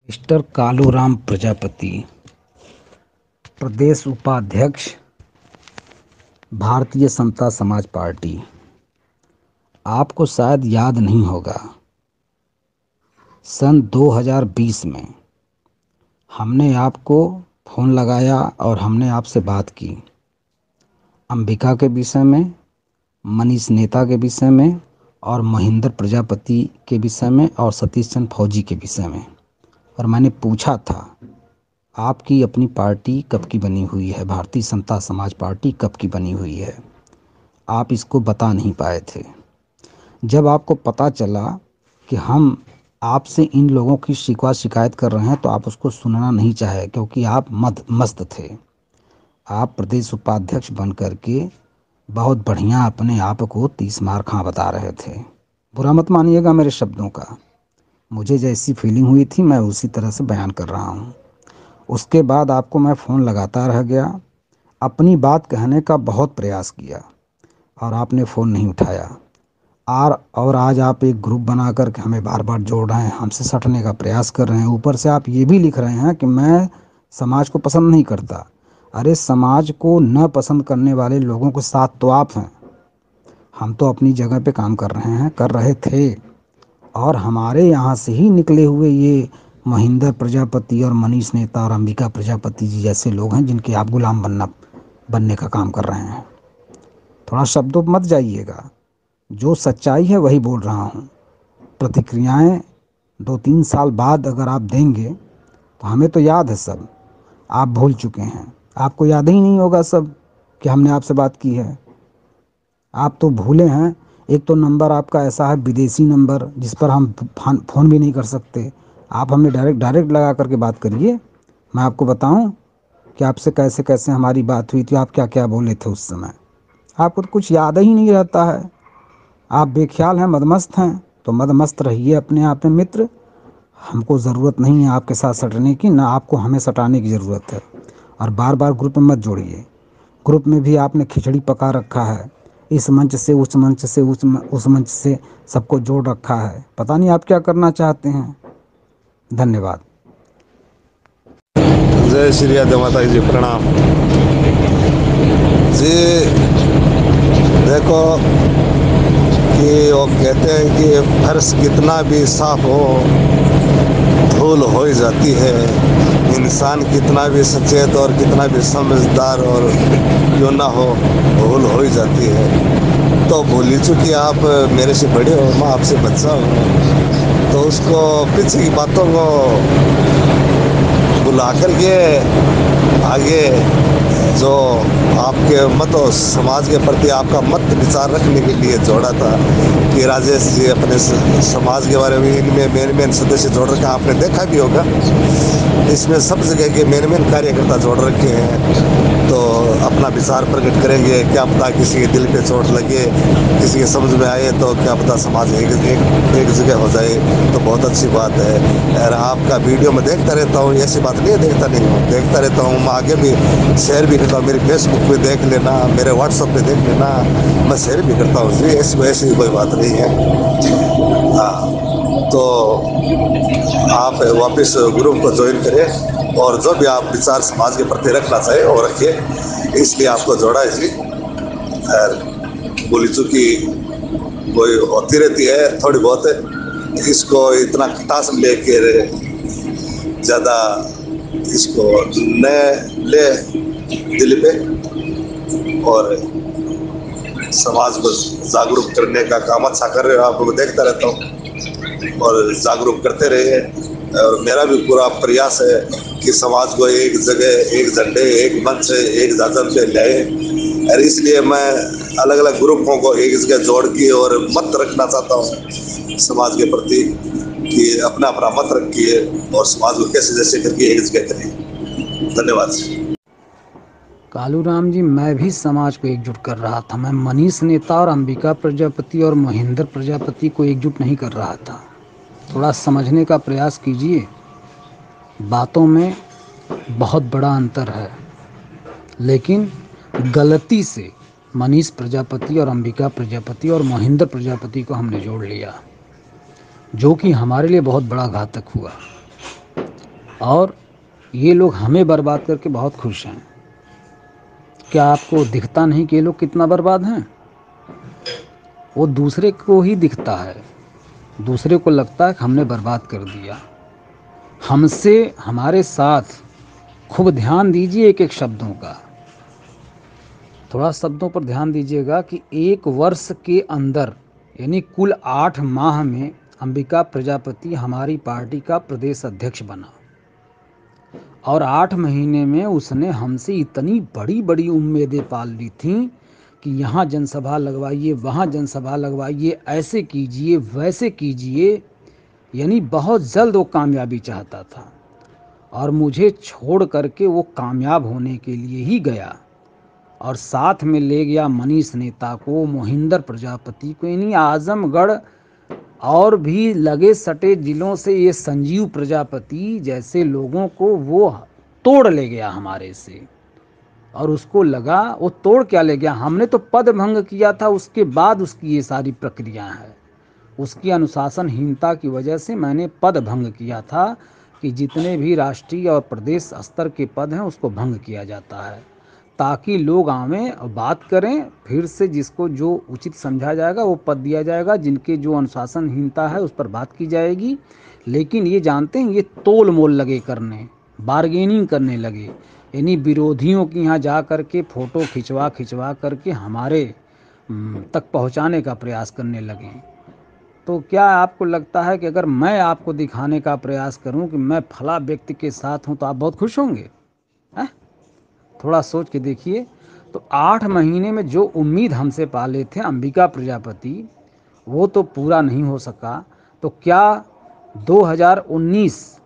Mister Kaluram Prajapati, प्रदेश उपाध्यक्ष, भारतीय समता समाज पार्टी। आपको शायद याद नहीं होगा, सन 2020 में हमने आपको फ़ोन लगाया और हमने आपसे बात की अंबिका के विषय में, मनीष नेता के विषय में और महेंद्र प्रजापति के विषय में और सतीश चंद्र फौजी के विषय में। और मैंने पूछा था आपकी अपनी पार्टी कब की बनी हुई है, भारतीय समता समाज पार्टी कब की बनी हुई है। आप इसको बता नहीं पाए थे। जब आपको पता चला कि हम आपसे इन लोगों की शिकवा शिकायत कर रहे हैं तो आप उसको सुनना नहीं चाहे, क्योंकि आप मस्त थे। आप प्रदेश उपाध्यक्ष बन कर के बहुत बढ़िया अपने आप को 30 मार खां बता रहे थे। बुरा मत मानिएगा मेरे शब्दों का, मुझे जैसी फीलिंग हुई थी मैं उसी तरह से बयान कर रहा हूँ। उसके बाद आपको मैं फ़ोन लगाता रह गया, अपनी बात कहने का बहुत प्रयास किया और आपने फ़ोन नहीं उठाया। और आज आप एक ग्रुप बना कर के हमें बार बार जोड़ रहे हैं, हमसे सटने का प्रयास कर रहे हैं। ऊपर से आप ये भी लिख रहे हैं कि मैं समाज को पसंद नहीं करता। अरे समाज को न पसंद करने वाले लोगों के साथ तो आप हैं। हम तो अपनी जगह पे काम कर रहे हैं, कर रहे थे। और हमारे यहाँ से ही निकले हुए ये महेंद्र प्रजापति और मनीष नेता और अंबिका प्रजापति जी जैसे लोग हैं जिनके आप गुलाम बनने का काम कर रहे हैं। थोड़ा शब्दों पर मत जाइएगा, जो सच्चाई है वही बोल रहा हूँ। प्रतिक्रियाएं 2-3 साल बाद अगर आप देंगे तो हमें तो याद है सब, आप भूल चुके हैं। आपको याद ही नहीं होगा सब कि हमने आपसे बात की है। आप तो भूले हैं। एक तो नंबर आपका ऐसा है विदेशी नंबर जिस पर हम फ़ोन भी नहीं कर सकते। आप हमें डायरेक्ट लगा करके बात करिए, मैं आपको बताऊं कि आपसे कैसे कैसे हमारी बात हुई थी, आप क्या क्या बोले थे उस समय। आपको तो कुछ याद ही नहीं रहता है। आप बेख्याल हैं, मदमस्त हैं, तो मदमस्त रहिए अपने आप में मित्र। हमको ज़रूरत नहीं है आपके साथ सटने की, ना आपको हमें सटाने की ज़रूरत है। और बार बार ग्रुप में मत जोड़िए। ग्रुप में भी आपने खिचड़ी पका रखा है, इस मंच से उस मंच से उस मंच से सबको जोड़ रखा है। पता नहीं आप क्या करना चाहते हैं। धन्यवाद। जय श्री राधे माता जी, प्रणाम जी। देखो कि वो कहते हैं कि फर्श कितना भी साफ हो धूल हो ही जाती है। इंसान कितना भी सचेत और कितना भी समझदार और क्यों ना हो, भूल हो ही जाती है। तो भूल चूँकि आप मेरे से बड़े हो, मैं आपसे बच्चा हूँ, तो उसको पीछे की बातों को बुला कर के आगे जो आपके मत और समाज के प्रति आपका मत विचार रखने के लिए जोड़ा था कि राजेश जी अपने समाज के बारे में इनमें मेन सदस्य जोड़ रखे, आपने देखा भी होगा। इसमें सब जगह के मेन कार्यकर्ता जोड़ रखे हैं। तो अपना विचार प्रकट करेंगे, क्या पता किसी के दिल पे चोट लगे, किसी के समझ में आए, तो क्या पता समाज एक जगह हो जाए, तो बहुत अच्छी बात है। और आपका वीडियो में देखता रहता हूँ, ऐसी बात नहीं है देखता नहीं हूँ, देखता रहता हूँ। मैं आगे भी शेयर भी करता हूँ, मेरे फेसबुक पे देख लेना, मेरे व्हाट्सएप पे देख लेना, मैं शेयर भी करता हूँ जी। ऐसी कोई बात नहीं है। हाँ, तो आप वापस ग्रुप को ज्वाइन करें और जो भी आप विचार समाज के प्रति रखना चाहे वो रखिए, इसलिए आपको जोड़ा है जी। और बोली चूँकि कोई होती रहती है थोड़ी बहुत, इसको इतना खटास में लेकर ज़्यादा इसको न ले दिल पे, और समाज को जागरूक करने का काम अच्छा कर रहे हो। आपको देखता रहता हूँ और जागरूक करते रहिए। और मेरा भी पूरा प्रयास है कि समाज को एक जगह, एक झंडे, एक मंच, एक जाजम पे लाए। और इसलिए मैं अलग अलग ग्रुपों को एक जगह जोड़ के और मत रखना चाहता हूँ समाज के प्रति कि अपना अपना मत रखिए और समाज को कैसे जैसे करके एक जगह करिए। धन्यवाद। कालूराम जी, मैं भी समाज को एकजुट कर रहा था। मैं मनीष नेता और अंबिका प्रजापति और महेंद्र प्रजापति को एकजुट नहीं कर रहा था। थोड़ा समझने का प्रयास कीजिए, बातों में बहुत बड़ा अंतर है। लेकिन गलती से मनीष प्रजापति और अंबिका प्रजापति और महेंद्र प्रजापति को हमने जोड़ लिया, जो कि हमारे लिए बहुत बड़ा घातक हुआ। और ये लोग हमें बर्बाद करके बहुत खुश हैं। क्या आपको दिखता नहीं कि ये लोग कितना बर्बाद हैं? वो दूसरे को ही दिखता है, दूसरे को लगता है कि हमने बर्बाद कर दिया। हमसे, हमारे साथ खूब ध्यान दीजिए एक एक शब्दों का, थोड़ा शब्दों पर ध्यान दीजिएगा कि 1 वर्ष के अंदर यानी कुल 8 माह में अंबिका प्रजापति हमारी पार्टी का प्रदेश अध्यक्ष बना और 8 महीने में उसने हमसे इतनी बड़ी बड़ी उम्मीदें पाल ली थीं कि यहाँ जनसभा लगवाइए, वहाँ जनसभा लगवाइए, ऐसे कीजिए, वैसे कीजिए, यानी बहुत जल्द वो कामयाबी चाहता था और मुझे छोड़ करके वो कामयाब होने के लिए ही गया और साथ में ले गया मनीष नेता को, मोहिंदर प्रजापति को, यानी आजमगढ़ और भी लगे सटे जिलों से ये संजीव प्रजापति जैसे लोगों को वो तोड़ ले गया हमारे से। और उसको लगा वो तोड़ क्या ले गया, हमने तो पद भंग किया था, उसके बाद उसकी ये सारी प्रक्रिया है। उसकी अनुशासनहीनता की वजह से मैंने पद भंग किया था कि जितने भी राष्ट्रीय और प्रदेश स्तर के पद हैं उसको भंग किया जाता है ताकि लोग आवें और बात करें, फिर से जिसको जो उचित समझा जाएगा वो पद दिया जाएगा, जिनके जो अनुशासनहीनता है उस पर बात की जाएगी। लेकिन ये जानते हैं, ये तोल मोल लगे करने, बार्गेनिंग करने लगे, यानी विरोधियों के यहाँ जा कर के फ़ोटो खिंचवा खिंचवा करके हमारे तक पहुँचाने का प्रयास करने लगे। तो क्या आपको लगता है कि अगर मैं आपको दिखाने का प्रयास करूं कि मैं फला व्यक्ति के साथ हूं तो आप बहुत खुश होंगे? हैं? थोड़ा सोच के देखिए। तो 8 महीने में जो उम्मीद हमसे पाले थे अंबिका प्रजापति, वो तो पूरा नहीं हो सका। तो क्या 2019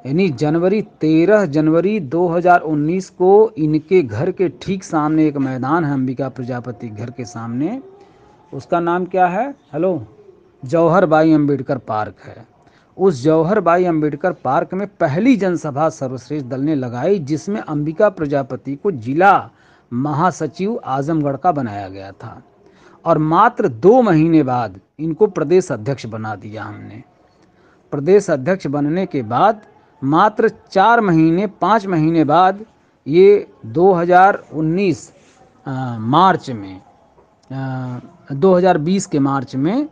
यानी 13 जनवरी 2019 को इनके घर के ठीक सामने एक मैदान है अंबिका प्रजापति घर के सामने, उसका नाम क्या है? हेलो, जौहर बाई अम्बेडकर पार्क है। उस जौहर बाई अम्बेडकर पार्क में पहली जनसभा सर्वश्रेष्ठ दल ने लगाई जिसमें अंबिका प्रजापति को जिला महासचिव आजमगढ़ का बनाया गया था और मात्र 2 महीने बाद इनको प्रदेश अध्यक्ष बना दिया हमने। प्रदेश अध्यक्ष बनने के बाद मात्र 5 महीने बाद ये 2019 मार्च में 2020 के मार्च में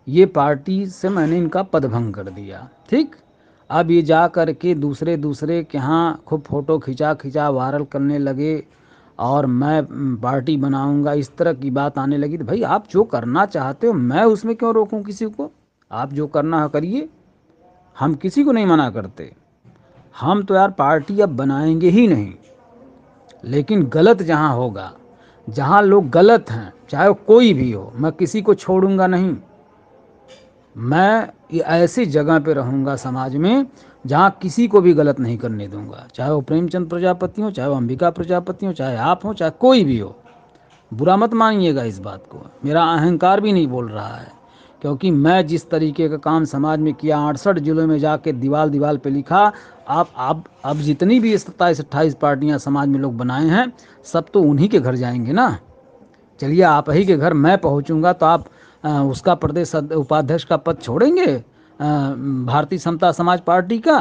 ये पार्टी से मैंने इनका पदभंग कर दिया। ठीक, अब ये जा कर के दूसरे के यहाँ खूब फ़ोटो खिंचा वायरल करने लगे और मैं पार्टी बनाऊंगा, इस तरह की बात आने लगी। तो भाई आप जो करना चाहते हो मैं उसमें क्यों रोकूं किसी को? आप जो करना है करिए, हम किसी को नहीं मना करते। हम तो यार पार्टी अब बनाएंगे ही नहीं, लेकिन गलत जहाँ होगा, जहाँ लोग गलत हैं, चाहे वो कोई भी हो, मैं किसी को छोड़ूंगा नहीं। मैं ऐसी जगह पे रहूँगा समाज में जहाँ किसी को भी गलत नहीं करने दूंगा, चाहे वो प्रेमचंद प्रजापति हो, चाहे वो अंबिका प्रजापति हो, चाहे आप हो, चाहे कोई भी हो। बुरा मत मानिएगा इस बात को, मेरा अहंकार भी नहीं बोल रहा है, क्योंकि मैं जिस तरीके का काम समाज में किया, 68 जिलों में जाके दीवाल पे लिखा। आप अब जितनी भी 27-28 पार्टियां समाज में लोग बनाए हैं, सब तो उन्हीं के घर जाएंगे ना। चलिए आप ही के घर मैं पहुंचूंगा तो आप उसका प्रदेश उपाध्यक्ष का पद छोड़ेंगे? भारतीय समता समाज पार्टी का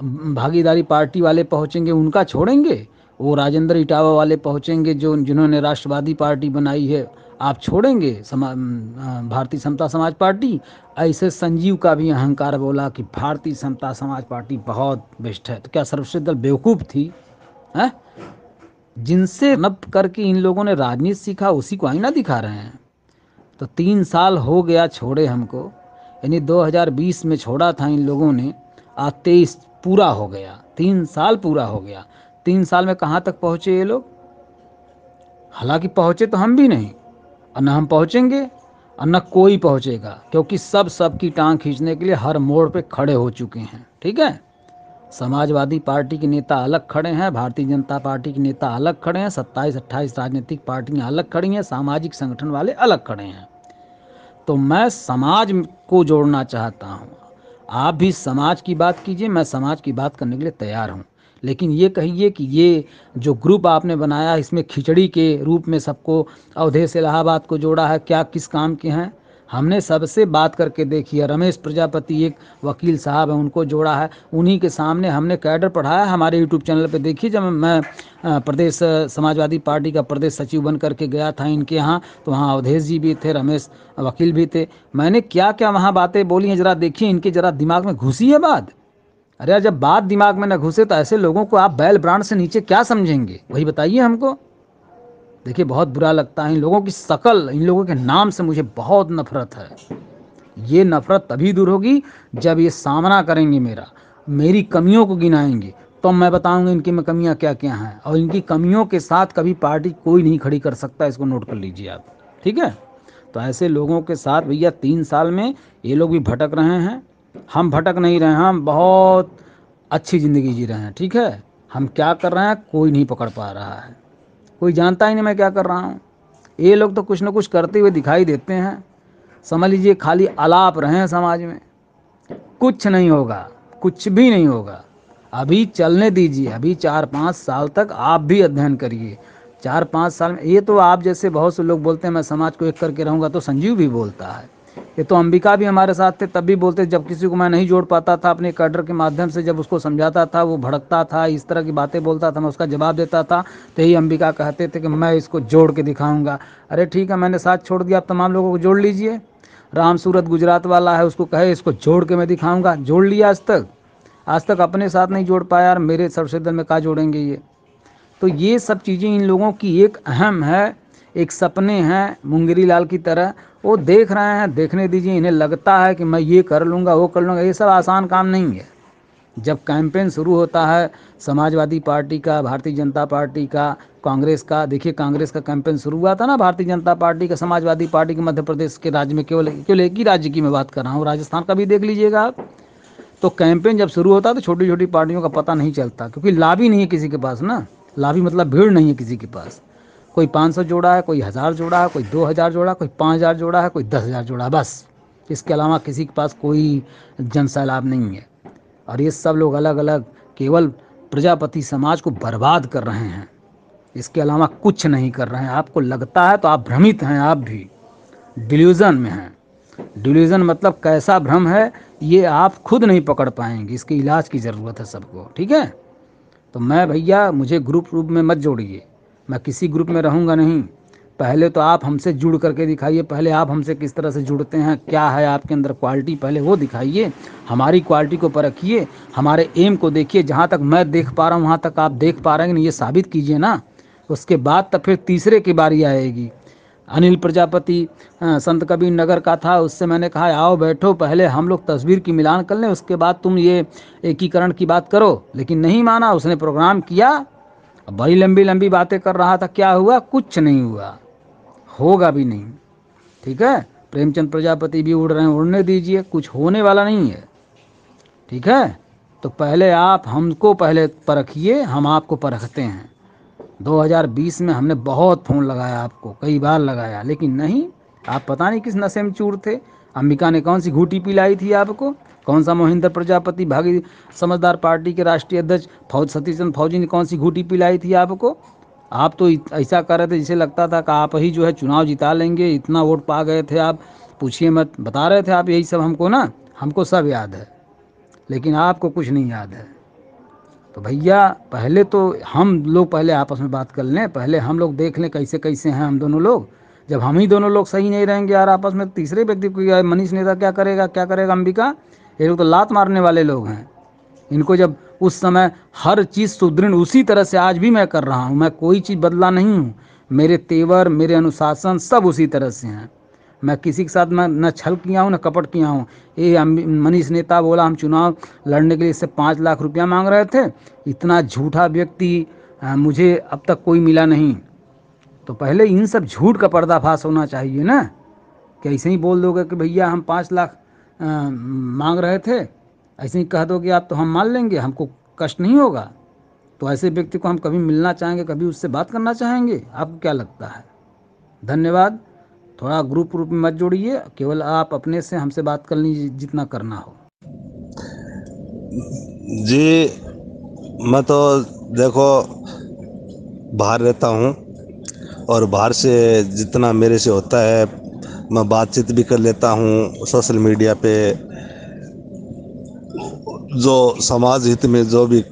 भागीदारी पार्टी वाले पहुंचेंगे, उनका छोड़ेंगे? वो राजेंद्र इटावा वाले पहुंचेंगे जिन्होंने राष्ट्रवादी पार्टी बनाई है, आप छोड़ेंगे भारतीय समता समाज पार्टी? ऐसे संजीव का भी अहंकार बोला कि भारतीय समता समाज पार्टी बहुत बेस्ट है। तो क्या सर्वश्रेष्ठ दल बेवकूफ़ थी? है जिनसे नप करके इन लोगों ने राजनीति सीखा, उसी को आईना दिखा रहे हैं। तो 3 साल हो गया छोड़े हमको, यानी 2020 में छोड़ा था इन लोगों ने, आज 23 पूरा हो गया, 3 साल पूरा हो गया। 3 साल में कहाँ तक पहुँचे ये लोग? हालांकि पहुँचे तो हम भी नहीं, और न हम पहुँचेंगे और न कोई पहुँचेगा, क्योंकि सबकी टांग खींचने के लिए हर मोड़ पे खड़े हो चुके हैं। ठीक है, समाजवादी पार्टी के नेता अलग खड़े हैं, भारतीय जनता पार्टी के नेता अलग खड़े हैं, 27-28 राजनीतिक पार्टियां अलग खड़ी हैं, सामाजिक संगठन वाले अलग खड़े हैं। तो मैं समाज को जोड़ना चाहता हूं, आप भी समाज की बात कीजिए, मैं समाज की बात करने के लिए तैयार हूं। लेकिन ये कहिए कि ये जो ग्रुप आपने बनाया इसमें खिचड़ी के रूप में सबको अवधेश इलाहाबाद को जोड़ा है, क्या किस काम के हैं? हमने सबसे बात करके देखी है। रमेश प्रजापति एक वकील साहब हैं, उनको जोड़ा है, उन्हीं के सामने हमने कैडर पढ़ाया। हमारे यूट्यूब चैनल पे देखिए, जब मैं प्रदेश समाजवादी पार्टी का प्रदेश सचिव बन करके गया था इनके यहाँ, तो वहाँ अवधेश जी भी थे, रमेश वकील भी थे। मैंने क्या क्या वहाँ बातें बोली हैं, जरा देखिए, इनके जरा दिमाग में घुसी है बात। अरे यार, जब बात दिमाग में न घुसे तो ऐसे लोगों को आप बैल ब्रांड से नीचे क्या समझेंगे, वही बताइए हमको। देखिए, बहुत बुरा लगता है इन लोगों की शकल, इन लोगों के नाम से मुझे बहुत नफरत है। ये नफरत तभी दूर होगी जब ये सामना करेंगे मेरा, मेरी कमियों को गिनाएंगे, तो मैं बताऊंगा इनकी में कमियां क्या क्या हैं। और इनकी कमियों के साथ कभी पार्टी कोई नहीं खड़ी कर सकता, इसको नोट कर लीजिए आप, ठीक है। तो ऐसे लोगों के साथ भैया 3 साल में ये लोग भी भटक रहे हैं, हम भटक नहीं रहे हैं, हम बहुत अच्छी ज़िंदगी जी रहे हैं, ठीक है। हम क्या कर रहे हैं कोई नहीं पकड़ पा रहा है, कोई जानता ही नहीं मैं क्या कर रहा हूँ। ये लोग तो कुछ ना कुछ करते हुए दिखाई देते हैं, समझ लीजिए खाली आलाप रहे हैं समाज में, कुछ नहीं होगा, कुछ भी नहीं होगा। अभी चलने दीजिए, अभी 4-5 साल तक आप भी अध्ययन करिए। 4-5 साल में ये तो आप जैसे बहुत से लोग बोलते हैं मैं समाज को एक करके रहूँगा, तो संजीव भी बोलता है, ये तो अंबिका भी हमारे साथ थे तब भी बोलते, जब किसी को मैं नहीं जोड़ पाता था अपने कैडर के माध्यम से, जब उसको समझाता था वो भड़कता था, इस तरह की बातें बोलता था, मैं उसका जवाब देता था, तो यही अंबिका कहते थे कि मैं इसको जोड़ के दिखाऊंगा। अरे ठीक है, मैंने साथ छोड़ दिया, आप तमाम लोगों को जोड़ लीजिए। राम सूरत गुजरात वाला है, उसको कहे इसको जोड़ के मैं दिखाऊंगा, जोड़ लिया आज तक अपने साथ नहीं जोड़ पाया, और मेरे सरसेदर में कहाँ जोड़ेंगे ये। तो ये सब चीज़ें इन लोगों की एक अहम है, एक सपने हैं मुंगेरी लाल की तरह, वो देख रहे हैं, देखने दीजिए। इन्हें लगता है कि मैं ये कर लूँगा वो कर लूँगा, ये सब आसान काम नहीं है। जब कैंपेन शुरू होता है समाजवादी पार्टी का, भारतीय जनता पार्टी का, कांग्रेस का, देखिए कांग्रेस का कैंपेन शुरू हुआ था ना, भारतीय जनता पार्टी का, समाजवादी पार्टी के मध्य प्रदेश के राज्य में, केवल एक ही राज्य की मैं बात कर रहा हूँ, राजस्थान का भी देख लीजिएगा आप। तो कैंपेन जब शुरू होता है तो छोटी छोटी पार्टियों का पता नहीं चलता, क्योंकि लाभी नहीं है किसी के पास ना, लाभी मतलब भीड़ नहीं है किसी के पास। कोई 500 जोड़ा है, कोई 1000 जोड़ा है, कोई 2000 जोड़ा, कोई 5000 जोड़ा है, कोई 10,000 जोड़ा, बस। इसके अलावा किसी के पास कोई जनसैलाब नहीं है। और ये सब लोग अलग अलग केवल प्रजापति समाज को बर्बाद कर रहे हैं, इसके अलावा कुछ नहीं कर रहे हैं। आपको लगता है तो आप भ्रमित हैं, आप भी डिल्यूजन में हैं। डिल्यूजन मतलब कैसा भ्रम है ये आप खुद नहीं पकड़ पाएंगे, इसके इलाज की ज़रूरत है सबको, ठीक है। तो मैं भैया, मुझे ग्रुप में मत जोड़िए, मैं किसी ग्रुप में रहूँगा नहीं। पहले तो आप हमसे जुड़ करके दिखाइए, पहले आप हमसे किस तरह से जुड़ते हैं, क्या है आपके अंदर क्वालिटी, पहले वो दिखाइए। हमारी क्वालिटी को परखिए, हमारे एम को देखिए, जहाँ तक मैं देख पा रहा हूँ वहाँ तक आप देख पा रहे हैं नहीं, ये साबित कीजिए ना। उसके बाद तब फिर तीसरे की बारी आएगी। अनिल प्रजापति संत कबीर नगर का था, उससे मैंने कहा आओ बैठो, पहले हम लोग तस्वीर की मिलान कर लें, उसके बाद तुम ये एकीकरण की बात करो, लेकिन नहीं माना। उसने प्रोग्राम किया, बड़ी लंबी लंबी बातें कर रहा था, क्या हुआ, कुछ नहीं हुआ, होगा भी नहीं, ठीक है। प्रेमचंद प्रजापति भी उड़ रहे हैं, उड़ने दीजिए, कुछ होने वाला नहीं है, ठीक है। तो पहले आप हमको पहले परखिए, हम आपको परखते हैं। 2020 में हमने बहुत फ़ोन लगाया आपको, कई बार लगाया, लेकिन नहीं, आप पता नहीं किस नशे में चूर थे। अंबिका ने कौन सी घूटी पिलाई थी आपको, कौन सा मोहिंदर प्रजापति भागी समझदार पार्टी के राष्ट्रीय अध्यक्ष सतीश चंद्र फौजी ने कौन सी घूटी पिलाई थी आपको। आप तो ऐसा कर रहे थे जिसे लगता था कि आप ही जो है चुनाव जिता लेंगे, इतना वोट पा गए थे आप, पूछिए मत, बता रहे थे आप यही सब हमको ना, हमको सब याद है, लेकिन आपको कुछ नहीं याद है। तो भैया पहले तो हम लोग पहले आपस में बात कर लें, पहले हम लोग देख लें कैसे कैसे हैं हम दोनों लोग। जब हम ही दोनों लोग सही नहीं रहेंगे यार आपस में, तीसरे व्यक्ति को, मनीष नेता क्या करेगा, क्या करेगा अंबिका, ये लोग तो लात मारने वाले लोग हैं। इनको जब उस समय हर चीज़ सुदृढ़ उसी तरह से आज भी मैं कर रहा हूँ, मैं कोई चीज़ बदला नहीं हूँ, मेरे तेवर, मेरे अनुशासन सब उसी तरह से हैं। मैं किसी के साथ मैं न छल किया हूँ न कपट किया हूँ। ये मनीष नेता बोला हम चुनाव लड़ने के लिए इससे 5 लाख रुपया मांग रहे थे, इतना झूठा व्यक्ति मुझे अब तक कोई मिला नहीं। तो पहले इन सब झूठ का पर्दाफाश होना चाहिए ना, कि ऐसे ही बोल दोगे कि भैया हम 5 लाख मांग रहे थे, ऐसे ही कह दोगे आप तो हम मान लेंगे, हमको कष्ट नहीं होगा। तो ऐसे व्यक्ति को हम कभी मिलना चाहेंगे, कभी उससे बात करना चाहेंगे, आपको क्या लगता है। धन्यवाद। थोड़ा ग्रुप में मत जोड़िए, केवल आप अपने से हमसे बात कर लीजिए जितना करना हो। जी, मैं तो देखो बाहर रहता हूँ, और बाहर से जितना मेरे से होता है मैं बातचीत भी कर लेता हूँ सोशल मीडिया पे। जो समाज हित में जो भी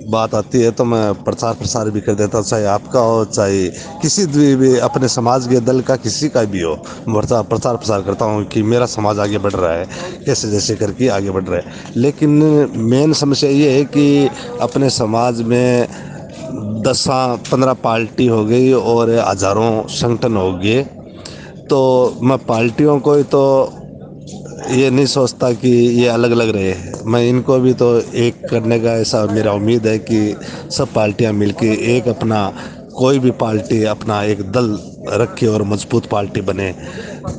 बात आती है तो मैं प्रचार प्रसार भी कर देता हूँ, चाहे आपका हो चाहे किसी भी अपने समाज के दल का किसी का भी हो। प्रचार प्रचार प्रसार करता हूँ कि मेरा समाज आगे बढ़ रहा है, कैसे जैसे करके आगे बढ़ रहा है। लेकिन मेन समस्या ये है कि अपने समाज में 10-15 पार्टी हो गई और हज़ारों संगठन हो गए। तो मैं पार्टियों को ही तो ये नहीं सोचता कि ये अलग अलग रहे, मैं इनको भी तो एक करने का ऐसा मेरा उम्मीद है कि सब पार्टियां मिलके एक अपना कोई भी पार्टी अपना एक दल रखे और मजबूत पार्टी बने,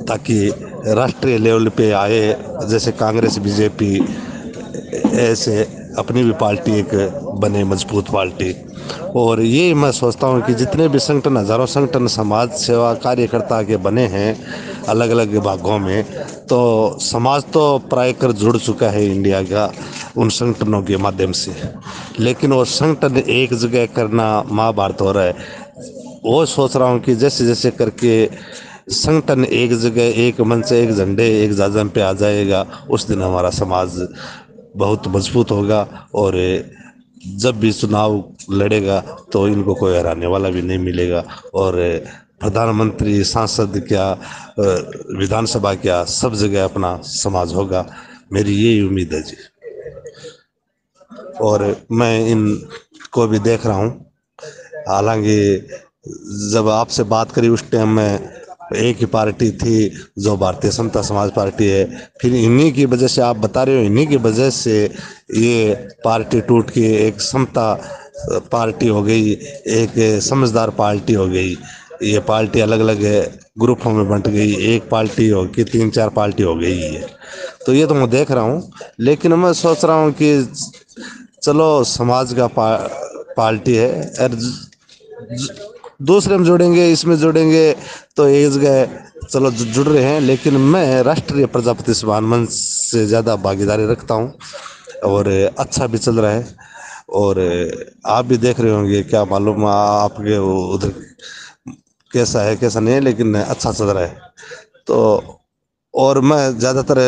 ताकि राष्ट्रीय लेवल पे आए। जैसे कांग्रेस बीजेपी ऐसे अपनी भी पार्टी एक बने मजबूत पार्टी। और ये मैं सोचता हूँ कि जितने भी संगठन हजारों संगठन समाज सेवा कार्यकर्ता के बने हैं अलग अलग विभागों में, तो समाज तो प्राय कर जुड़ चुका है इंडिया का उन संगठनों के माध्यम से। लेकिन वो संगठन एक जगह करना महाभारत हो रहा है। वो सोच रहा हूँ कि जैसे जैसे करके संगठन एक जगह एक मन से एक झंडे एक जाजम पे आ जाएगा, उस दिन हमारा समाज बहुत मजबूत होगा। और जब भी चुनाव लड़ेगा तो इनको कोई हराने वाला भी नहीं मिलेगा। और प्रधानमंत्री सांसद क्या विधानसभा क्या सब जगह अपना समाज होगा, मेरी यही उम्मीद है जी। और मैं इन को भी देख रहा हूँ। हालांकि जब आपसे बात करी उस टाइम में एक ही पार्टी थी जो भारतीय समता समाज पार्टी है। फिर इन्हीं की वजह से आप बता रहे हो, इन्हीं की वजह से ये पार्टी टूट के एक समता पार्टी हो गई, एक समझदार पार्टी हो गई। ये पार्टी अलग अलग ग्रुपों में बंट गई, एक पार्टी हो कि 3-4 पार्टी हो गई है। तो ये तो मैं देख रहा हूँ। लेकिन मैं सोच रहा हूँ कि चलो समाज का पार्टी है और दूसरे में जोड़ेंगे इसमें जोड़ेंगे तो एक जगह चलो जुड़ रहे हैं। लेकिन मैं राष्ट्रीय प्रजापति स्वाभिमान मंच से ज़्यादा भागीदारी रखता हूँ और अच्छा भी चल रहा है। और आप भी देख रहे होंगे, क्या मालूम आपके उधर कैसा है कैसा नहीं है, लेकिन अच्छा चल रहा है। तो और मैं ज़्यादातर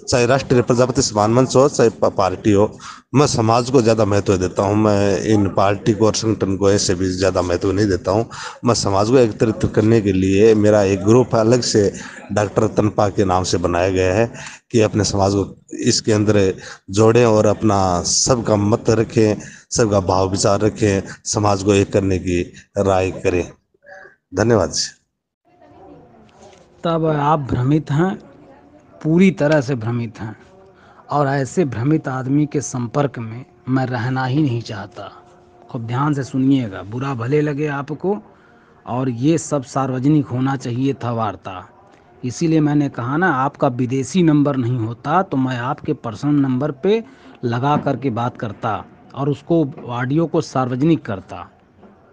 चाहे राष्ट्रीय प्रजापति सम्मान मंच हो चाहे पार्टी हो, मैं समाज को ज़्यादा महत्व देता हूँ। मैं इन पार्टी को और संगठन को ऐसे भी ज़्यादा महत्व नहीं देता हूँ। मैं समाज को एकत्रित करने के लिए मेरा एक ग्रुप अलग से डॉक्टर तनपा के नाम से बनाया गया है कि अपने समाज को इसके अंदर जोड़ें और अपना सबका मत रखें, सबका भाव विचार रखें, समाज को एक करने की राय करें। धन्यवाद जी। तब आप भ्रमित हैं, पूरी तरह से भ्रमित हैं, और ऐसे भ्रमित आदमी के संपर्क में मैं रहना ही नहीं चाहता। खूब ध्यान से सुनिएगा, बुरा भले लगे आपको, और ये सब सार्वजनिक होना चाहिए था वार्ता। इसीलिए मैंने कहा ना, आपका विदेशी नंबर नहीं होता तो मैं आपके पर्सनल नंबर पे लगा करके बात करता और उसको ऑडियो को सार्वजनिक करता।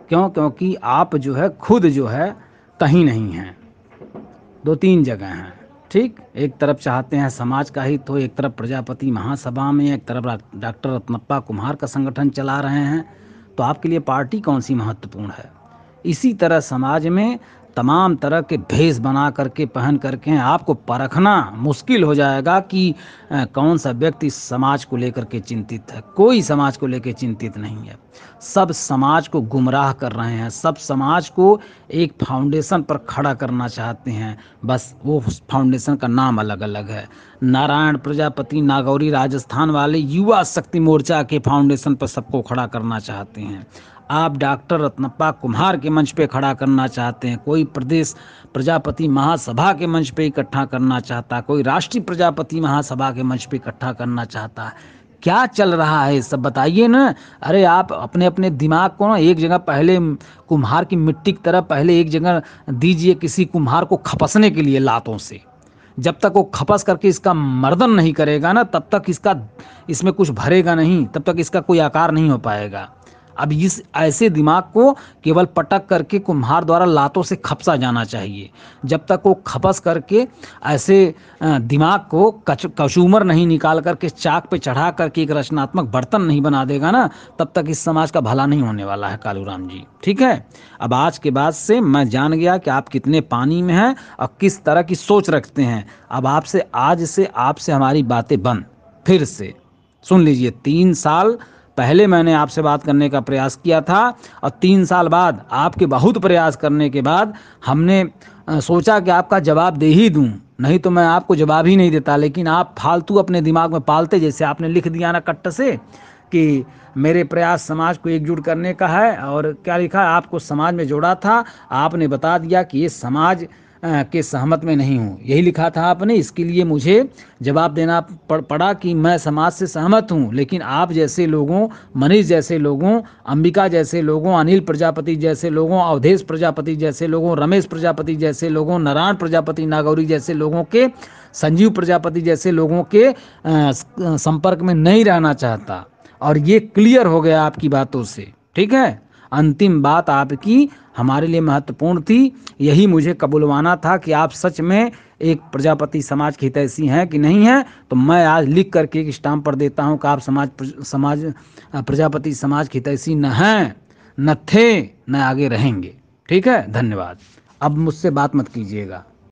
क्यों? क्योंकि आप जो है खुद जो है कहीं नहीं हैं, 2-3 जगह हैं। ठीक, एक तरफ चाहते हैं समाज का हित हो, एक तरफ प्रजापति महासभा में, एक तरफ डॉक्टर रत्नप्पा कुम्हार का संगठन चला रहे हैं। तो आपके लिए पार्टी कौन सी महत्वपूर्ण है? इसी तरह समाज में तमाम तरह के भेष बना करके पहन करके आपको परखना मुश्किल हो जाएगा कि कौन सा व्यक्ति समाज को लेकर के चिंतित है। कोई समाज को लेकर चिंतित नहीं है, सब समाज को गुमराह कर रहे हैं, सब समाज को एक फाउंडेशन पर खड़ा करना चाहते हैं। बस वो फाउंडेशन का नाम अलग अलग है। नारायण प्रजापति नागौरी राजस्थान वाले युवा शक्ति मोर्चा के फाउंडेशन पर सबको खड़ा करना चाहते हैं। आप डॉक्टर रत्नप्पा कुम्हार के मंच पे खड़ा करना चाहते हैं, कोई प्रदेश प्रजापति महासभा के मंच पे इकट्ठा करना चाहता है, कोई राष्ट्रीय प्रजापति महासभा के मंच पे इकट्ठा करना चाहता है। क्या चल रहा है सब बताइए ना। अरे आप अपने अपने दिमाग को ना एक जगह, पहले कुम्हार की मिट्टी की तरह पहले एक जगह दीजिए किसी कुम्हार को खपसने के लिए लातों से। जब तक वो खपस करके इसका मर्दन नहीं करेगा ना, तब तक इसमें कुछ भरेगा नहीं, तब तक इसका कोई आकार नहीं हो पाएगा। अब इस ऐसे दिमाग को केवल पटक करके कुम्हार द्वारा लातों से खपसा जाना चाहिए। जब तक वो खपस करके ऐसे दिमाग को कचूमर नहीं निकाल करके चाक पे चढ़ा करके एक रचनात्मक बर्तन नहीं बना देगा ना, तब तक इस समाज का भला नहीं होने वाला है कालूराम जी। ठीक है, अब आज के बाद से मैं जान गया कि आप कितने पानी में हैं और किस तरह की सोच रखते हैं। अब आज से आपसे हमारी बातें बंद। फिर से सुन लीजिए, 3 साल पहले मैंने आपसे बात करने का प्रयास किया था और 3 साल बाद आपके बहुत प्रयास करने के बाद हमने सोचा कि आपका जवाब दे ही दूं, नहीं तो मैं आपको जवाब ही नहीं देता। लेकिन आप फालतू अपने दिमाग में पालते, जैसे आपने लिख दिया ना कट्ट से कि मेरे प्रयास समाज को एकजुट करने का है, और क्या लिखा, आपको समाज में जोड़ा था, आपने बता दिया कि ये समाज के सहमत में नहीं हूँ, यही लिखा था आपने। इसके लिए मुझे जवाब देना पड़ा कि मैं समाज से सहमत हूँ, लेकिन आप जैसे लोगों, मनीष जैसे लोगों, अंबिका जैसे लोगों, अनिल प्रजापति जैसे लोगों, अवधेश प्रजापति जैसे लोगों, रमेश प्रजापति जैसे लोगों, नारायण प्रजापति नागौरी जैसे लोगों के, संजीव प्रजापति जैसे लोगों के संपर्क में नहीं रहना चाहता। और ये क्लियर हो गया आपकी बातों से। ठीक है, अंतिम बात आपकी हमारे लिए महत्वपूर्ण थी, यही मुझे कबूलवाना था कि आप सच में एक प्रजापति समाज की हितैषी हैं कि नहीं हैं। तो मैं आज लिख करके एक स्टाम्प पर देता हूं कि आप प्रजापति समाज की हितैषी न हैं, न थे, न आगे रहेंगे। ठीक है, धन्यवाद। अब मुझसे बात मत कीजिएगा।